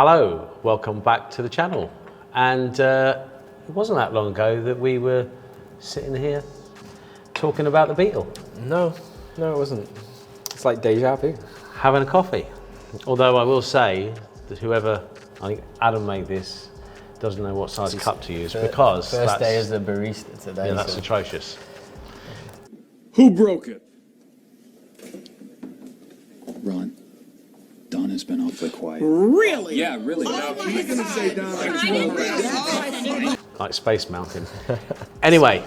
Hello, welcome back to the channel. And it wasn't that long ago that we were sitting here talking about the Beetle. No, it wasn't. It's like deja vu. Having a coffee. Although I will say that whoever, I think Adam made this, doesn't know what size cup to use because first day as the barista today. Yeah, that's atrocious. Who broke it? Ron. Donna's been awfully quiet. Really? Yeah, really. Like Space Mountain. Anyway,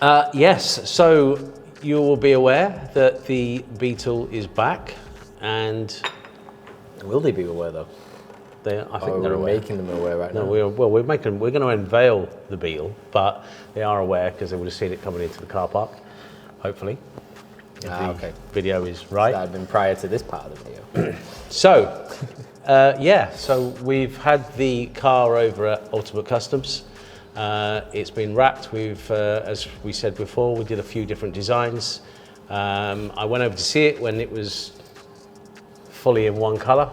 yes, so you will be aware that the Beetle is back, and Will they be aware though? I think they're aware. Making them aware right now. No, we're going to unveil the Beetle, but they are aware because they would have seen it coming into the car park, hopefully. Okay. Video is right. That had been prior to this part of the video. So, yeah, so we've had the car over at Ultimate Customs. It's been wrapped. As we said before, we did a few different designs. I went over to see it when it was fully in one colour,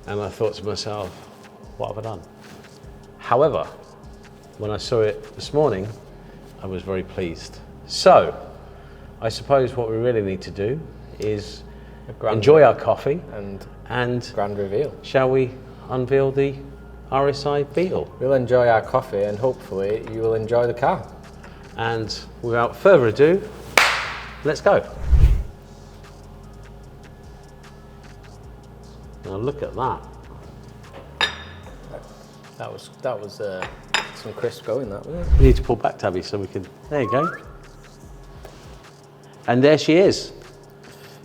and I thought to myself, what have I done? However, when I saw it this morning, I was very pleased. So, I suppose what we really need to do is enjoy our coffee and grand reveal. Shall we unveil the RSI Beetle? We'll enjoy our coffee and hopefully you will enjoy the car. And without further ado, let's go. Now look at that. That was some crisp going, that wasn't it? We need to pull back, Tabby, so we can. There you go. And there she is.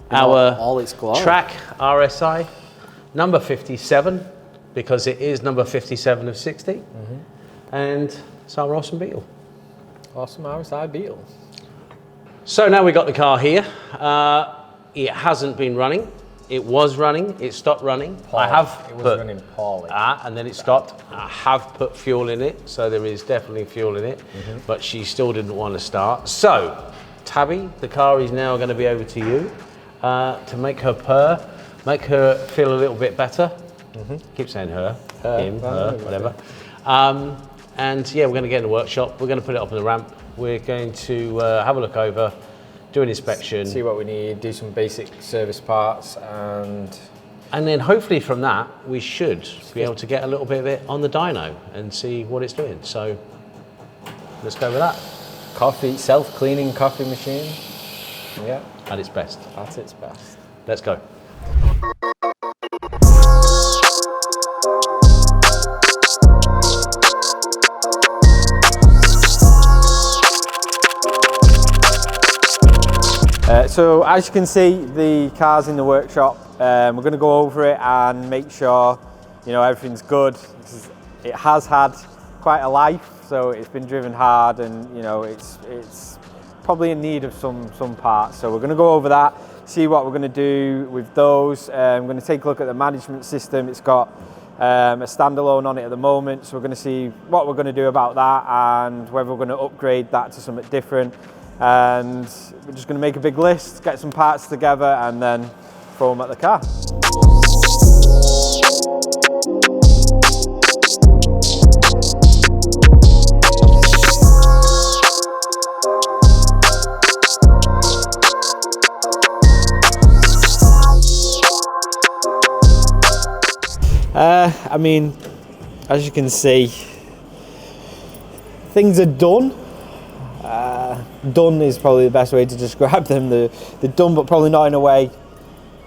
All its glory. Track RSI number 57, because it is number 57 of 60. And it's our awesome Beetle. Awesome RSI Beetle. So now we got the car here. It hasn't been running. It was running, it stopped running. It was running poorly. And then it stopped. I have put fuel in it, so there is definitely fuel in it, but she still didn't want to start. So, Tabby, the car is now going to be over to you to make her purr, make her feel a little bit better. Keep saying her, him, her, whatever. And yeah, we're going to get in the workshop. We're going to put it up on the ramp. We're going to have a look over, do an inspection. See what we need, do some basic service parts, and then hopefully from that, we should be able to get a little bit of it on the dyno and see what it's doing. So let's go with that. Coffee, self-cleaning coffee machine. Yeah. At its best. At its best. Let's go. So as you can see, the car's in the workshop. We're going to go over it and make sure everything's good. It has had quite a life, so it's been driven hard, and it's probably in need of some parts. So we're going to go over that, see what we're going to do with those. I'm going to take a look at the management system. It's got a standalone on it at the moment, so we're going to see what we're going to do about that and whether we're going to upgrade that to something different. And we're just going to make a big list, get some parts together, and then throw them at the car. I mean, as you can see, things are done. Done is probably the best way to describe them. They're done, but probably not in a way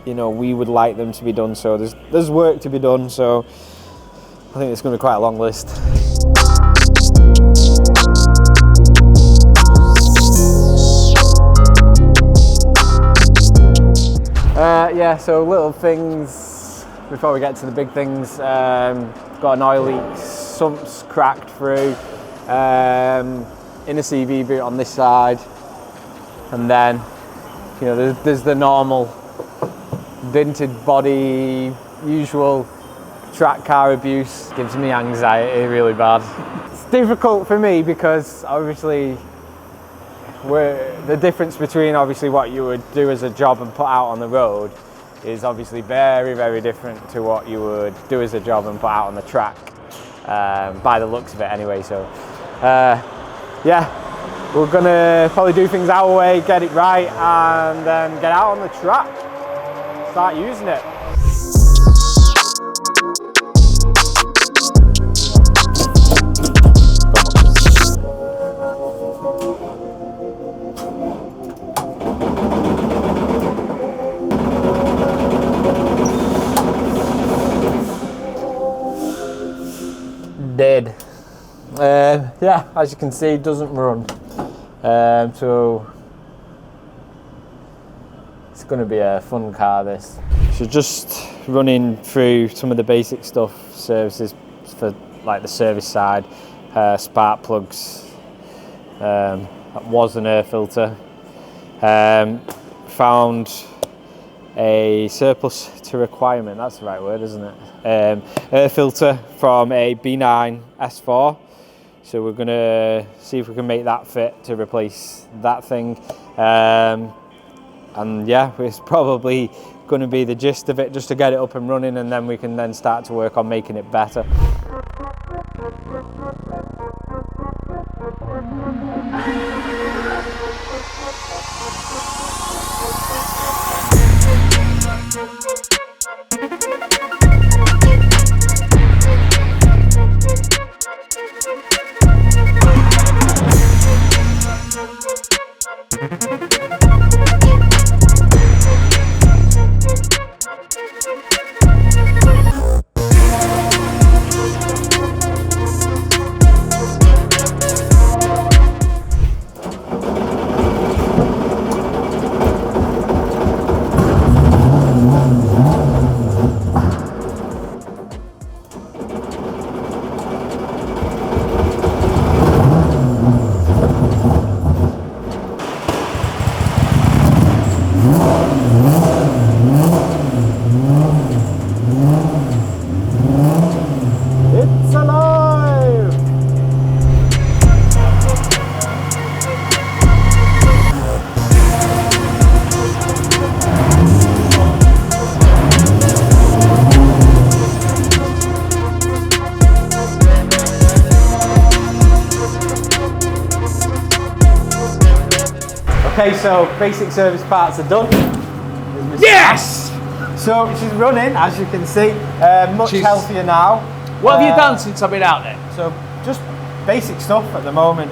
we would like them to be done. So there's work to be done. So I think it's going to be quite a long list. Yeah, so little things before we get to the big things. Got an oil leak, sumps cracked through. In a CV boot on this side, and then there's the normal dented body, usual track car abuse. Gives me anxiety really bad. It's difficult for me because obviously the difference between obviously what you would do as a job and put out on the road is obviously very, very different to what you would do as a job and put out on the track, by the looks of it anyway. So yeah, we're gonna probably do things our way, get it right, and then get out on the track, start using it. Dead. Yeah, as you can see, it doesn't run. So it's going to be a fun car, this. So just running through some of the basic stuff, services for like the service side, spark plugs, that was an air filter. Found a surplus to requirement, that's the right word, isn't it? Air filter from a B9 S4. So we're gonna see if we can make that fit to replace that thing. And yeah, it's probably gonna be the gist of it, just to get it up and running, and then we can then start to work on making it better. Okay, so basic service parts are done. Yes! So she's running, as you can see, much healthier now. What have you done since I've been out there? So just basic stuff at the moment.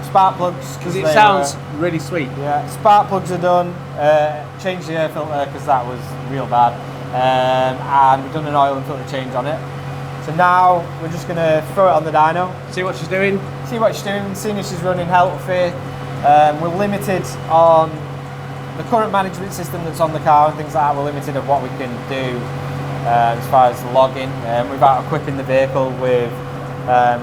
Spark plugs. Because it sounds really sweet. Yeah, spark plugs are done. Changed the air filter because that was real bad. And we've done an oil and filter change on it. So now we're just going to throw it on the dyno. See what she's doing? See what she's doing, seeing if she's running healthy. We're limited on the current management system that's on the car and things like that. We're limited of what we can do as far as logging without equipping the vehicle with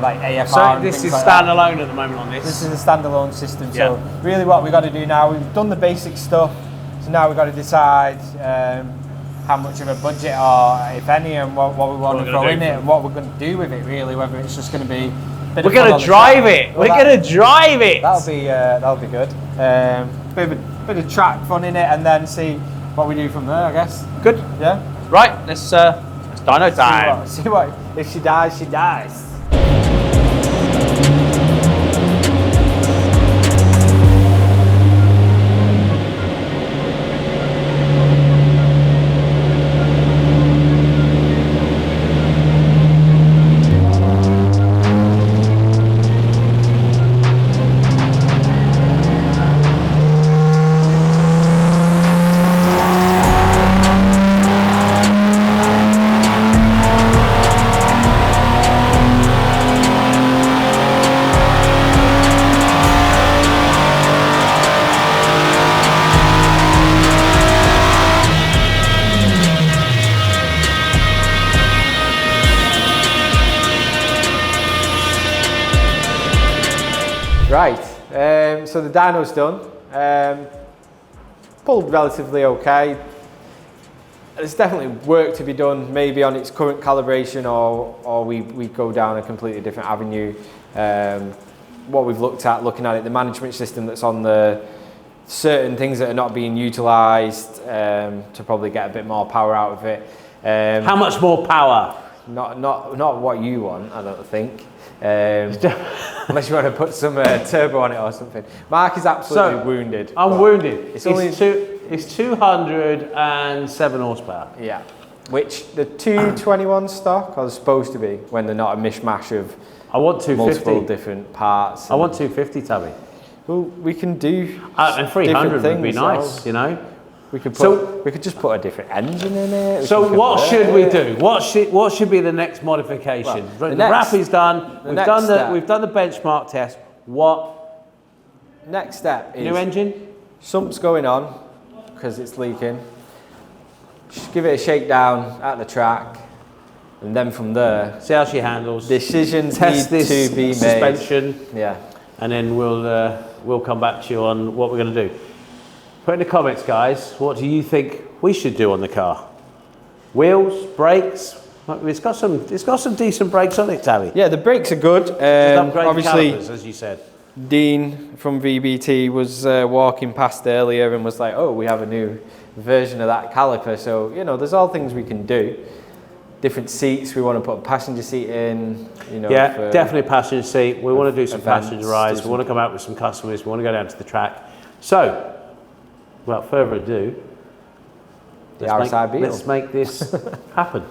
like AFR. So this is standalone at the moment on this? This is a standalone system. So really what we've got to do now, we've done the basic stuff, so now we've got to decide how much of a budget or if any, and what we want to throw in it and what we're going to do with it really, whether it's just going to be we're going to drive it. We're going to drive it. That'll be good. Bit of track fun in it, and then see what we do from there, I guess. Good. Yeah. Right. Let's dyno time. See what. If she dies, she dies. Right, so the dyno's done. Pulled relatively okay. There's definitely work to be done, maybe on its current calibration, or we go down a completely different avenue. What we've looked at, looking at it, the management system that's on the certain things that are not being utilised to probably get a bit more power out of it. How much more power? Not what you want, I don't think. Unless you want to put some turbo on it or something. Mark is absolutely wounded. I'm wounded. It's 207 horsepower. Yeah. Which the 221 stock are supposed to be when they're not a mishmash of I want 250. multiple different parts. I want 250, Tabby. Well, we can do And 300 would be nice, you know. We could just put a different engine in it. So what should we do? What should be the next modification? Well, the wrap is done. We've done the benchmark test. What next step is new engine? Something's going on because it's leaking. Just give it a shakedown at the track, and then from there, See how she handles. decisions Test need this to be made. suspension, Yeah. and then we'll come back to you on what we're going to do. Put in the comments, guys. What do you think we should do on the car? Wheels, brakes. It's got some decent brakes on it, Tabby. Yeah, the brakes are good. Just upgrade the Obviously, calipers, as you said. Dean from VBT was walking past earlier and was like, "Oh, we have a new version of that caliper." So you know, there's all things we can do. Different seats. We want to put a passenger seat in. You know, Yeah, definitely passenger seat. We want to do some events, passenger rides. We want to come out with some customers. We want to go down to the track. So, without further ado, the RSI Beetle. let's make this happen.